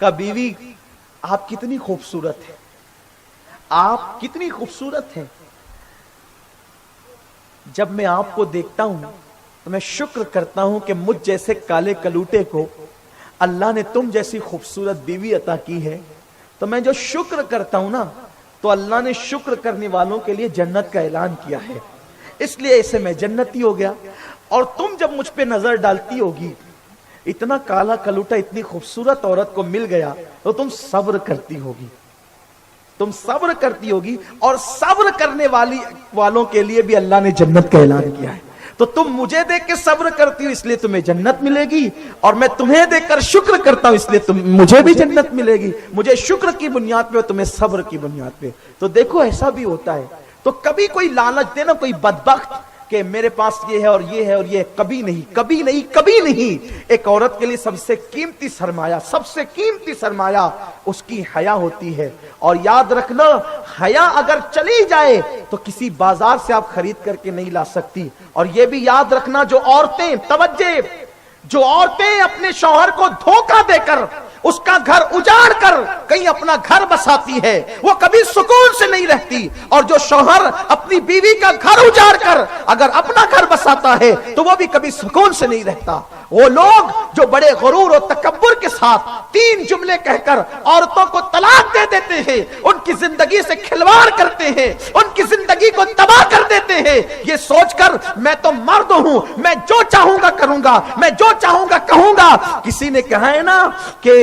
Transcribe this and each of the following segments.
کہا بیوی آپ کتنی خوبصورت ہیں، آپ کتنی خوبصورت ہیں، جب میں آپ کو دیکھتا ہوں تو میں شکر کرتا ہوں کہ مجھ جیسے کالے کلوٹے کو اللہ نے تم جیسی خوبصورت بیوی عطا کی ہے، تو میں جو شکر کرتا ہوں نا، تو اللہ نے شکر کرنے والوں کے لیے جنت کا اعلان کیا ہے، اس لیے اسے میں جنتی ہو گیا۔ اور تم جب مجھ پہ نظر ڈالتی ہوگی، اتنا کالا کلوٹا اتنی خوبصورت عورت کو مل گیا، تو تم صبر کرتی ہوگی، تم صبر کرتی ہوگی، اور صبر کرنے والوں کے لیے بھی اللہ نے جنت کا اعلان کیا ہے۔ تو تم مجھے دیکھ کے صبر کرتی ہو اس لیے تمہیں جنت ملے گی، اور میں تمہیں دیکھ کر شکر کرتا ہوں اس لیے مجھے بھی جنت ملے گی، مجھے شکر کی بنیاد پہ اور تمہیں صبر کی بنیاد پہ۔ تو دیکھو ایسا بھی ہوتا ہے، تو کبھی کوئی لالچ دے نا کوئی بدبخت کہ میرے پاس یہ ہے اور یہ ہے اور یہ ہے، کبھی نہیں، کبھی نہیں، کبھی نہیں۔ ایک عورت کے لیے سب سے قیمتی سرمایہ، سب سے قیمتی سرمایہ اس کی حیا ہوتی ہے، اور یاد رکھنا حیا اگر چلی جائے تو کسی بازار سے آپ خرید کر کے نہیں لا سکتی۔ اور یہ بھی یاد رکھنا جو عورتیں، توجہ، جو عورتیں اپنے شوہر کو دھوکہ دے کر اس کا گھر اجاڑ کر کہیں اپنا گھر بساتی ہے، وہ کبھی سکون سے نہیں رہتی، اور جو شوہر اپنی بیوی کا گھر اجاڑ کر اگر اپنا گھر بساتا ہے تو وہ بھی کبھی سکون سے نہیں رہتا۔ وہ لوگ جو بڑے غرور و تکبر کے ساتھ تین جملے کہہ کر عورتوں کو طلاق دے دیتے ہیں، ان کی زندگی سے کھلواڑ کرتے ہیں، ان کی زندگی کو تباہ کر دیتے ہیں، یہ سوچ کر میں تو مرد ہوں، میں جو چاہوں گا کروں گا، میں جو چاہوں گا کہوں گا۔ کسی نے کہا ہے نا کہ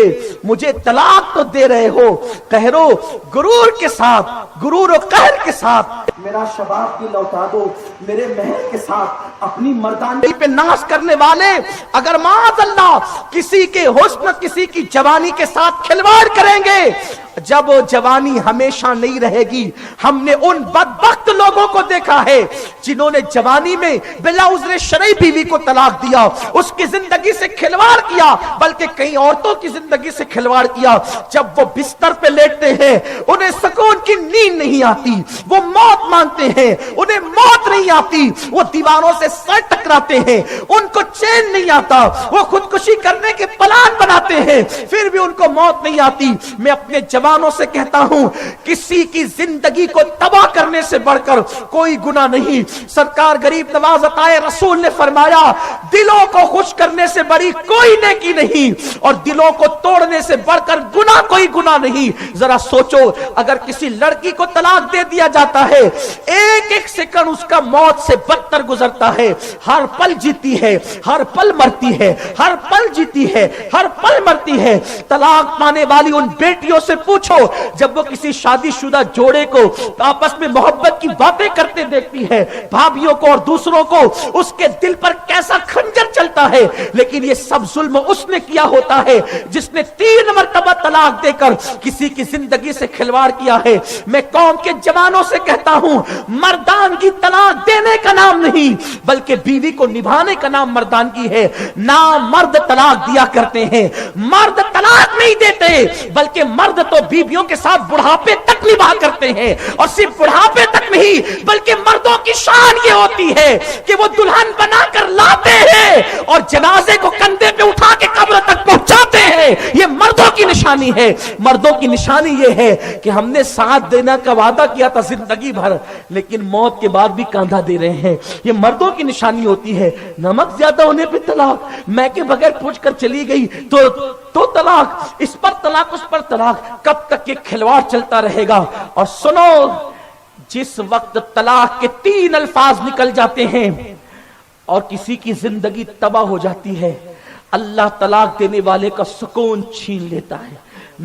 مجھے طلاق تو دے رہے ہو قہر و غرور کے ساتھ، غرور و قہر کے ساتھ، میرا شباب کی لوٹا دو، میرے مہر کے ساتھ اپنی مردانگی پہ ناز کرنے والے اگر معاذ اللہ کسی کے حسن، کسی کی جوانی کے ساتھ کھلواڑ کریں گے، جب جوانی ہمیشہ نہیں رہے گی۔ ہم نے ان بدبخت لوگوں کو دیکھا ہے جنہوں نے جوانی میں بلا عذر شرعی بیوی کو طلاق دیا، اس کی زندگی سے کھلواڑ کیا، بلکہ کئی عورتوں کی زندگی سے کھلواڑ کیا۔ جب وہ بستر پہ لیٹتے ہیں انہیں سکون کی نیند نہیں آتی، وہ موت مانگتے ہیں انہیں موت نہیں آتی، وہ دیواروں سے سر ٹکراتے ہیں ان کو چین نہیں آتا، وہ خودکشی کرنے کے پلان بناتے ہیں پھر بھی ان کو موت نہیں آتی۔ میں اپنے جوانوں سے کہتا ہوں کسی کی زندگی کو تباہ کرنے سے بڑھ کر کوئی گناہ نہیں۔ سرکار غریب نواز عطائے رسول نے فرمایا دلوں کو خوش کرنے سے بڑی کوئی نیکی نہیں، اور دلوں کو توڑنے سے بڑھ کر گناہ کوئی گناہ نہیں۔ ذرا سوچو اگر کسی لڑکی کو طلاق دے دیا جاتا ہے، ایک ایک سیکنڈ اس کا موت سے بدتر گزرتا ہے، ہر پل جیتی ہے، ہر پل مرتی ہے، ہر پل جیتی ہے، ہر پل مرتی ہے۔ طلاق پانے والی ان بیٹیوں سے پوچھو جب وہ کسی شادی شدہ جوڑے کو آپس میں محبت کی باتیں کرتے دیکھتی ہے، بھابیوں کو اور دوسروں کو، اس کے دل پر کیسا خنجر چلتا ہے۔ لیکن یہ سب ظلم اس نے کیا ہوتا ہے جس نے 3 مرتبہ طلاق دے کر کسی کی زندگی سے کھلواڑ کیا ہے۔ میں قوم کے جوانوں سے کہتا ہوں مردان کی طلاق دینے کا نام نہیں بلکہ بیوی کو نبھانے کا نام مردان کی ہے۔ نام مرد طلاق دیا کرتے ہیں، مرد طلاق نہیں دیتے، بلکہ مرد تو بیویوں کے ساتھ بڑھاپے تک نبھا کرتے ہیں، اور صرف بڑھاپے تک نہیں بلکہ مردوں کی شان یہ ہوتی ہے کہ وہ دلہن بنا کر لاتے ہیں اور جنازے کو کندھے پہ اٹھا کے قبر تک پہنچاتے ہیں۔ یہ مردوں کی نشانی ہے۔ مردوں کی نشانی یہ ہے کہ ہم نے ساتھ دینا کا وعدہ کیا تھا زندگی بھر، لیکن موت کے بعد بھی کاندھا دے رہے ہیں۔ یہ مردوں کی نشانی ہوتی ہے۔ نمک زیادہ ہونے پہ طلاق، میں کے بغیر پوچھ کر چلی گئی تو طلاق، اس پر طلاق، اس پر طلاق، کب تک یہ کھلواڑ چلتا رہے گا؟ اور سنو، جس وقت طلاق کے 3 الفاظ نکل جاتے ہیں اور کسی کی زندگی تباہ ہو جاتی ہے، اللہ طلاق دینے والے کا سکون چھین لیتا ہے۔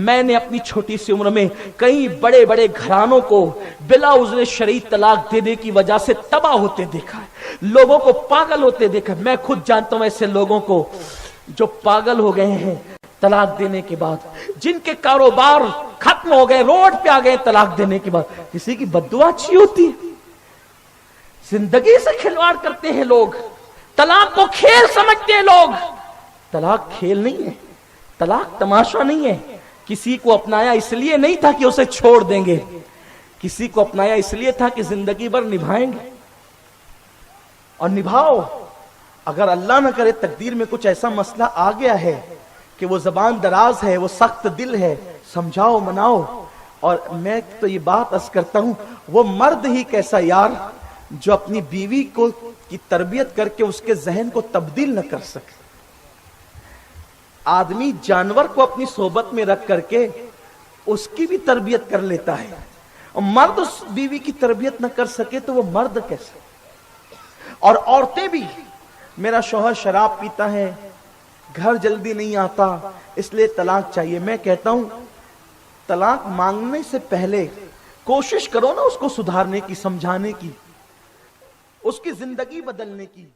میں نے اپنی چھوٹی سی عمر میں کئی بڑے بڑے گھرانوں کو بلا عذر شرعی طلاق دینے کی وجہ سے تباہ ہوتے دیکھا ہے، لوگوں کو پاگل ہوتے دیکھا۔ میں خود جانتا ہوں ایسے لوگوں کو جو پاگل ہو گئے ہیں طلاق دینے کے بعد، جن کے کاروبار ختم ہو گئے، روڈ پہ آ گئے طلاق دینے کے بعد۔ کسی کی بددعا اچھی ہوتی ہے؟ زندگی سے کھلواڑ کرتے ہیں لوگ، طلاق کو کھیل سمجھتے ہیں لوگ۔ طلاق کھیل نہیں ہے، طلاق تماشا نہیں ہے۔ کسی کو اپنایا اس لیے نہیں تھا کہ اسے چھوڑ دیں گے، کسی کو اپنایا اس لیے تھا کہ زندگی بھر نبھائیں گے، اور نبھاؤ۔ اگر اللہ نہ کرے تقدیر میں کچھ ایسا مسئلہ آ گیا ہے کہ وہ زبان دراز ہے، وہ سخت دل ہے، سمجھاؤ مناؤ. اور میں تو یہ بات عرض کرتا ہوں، وہ مرد ہی کیسا یار جو اپنی بیوی کو کی تربیت کر کے اس کے ذہن کو تبدیل نہ کر سکے. آدمی جانور کو اپنی صحبت میں رکھ کر کے اس کی بھی تربیت کر لیتا ہے، اور مرد اس بیوی کی تربیت نہ کر سکے تو وہ مرد کیسے؟ اور عورتیں بھی، میرا شوہر شراب پیتا ہے، گھر جلدی نہیں آتا، اس لیے طلاق چاہیے. میں کہتا ہوں طلاق مانگنے سے پہلے کوشش کرو نا اس کو سدھارنے کی، سمجھانے کی، اس کی زندگی بدلنے کی.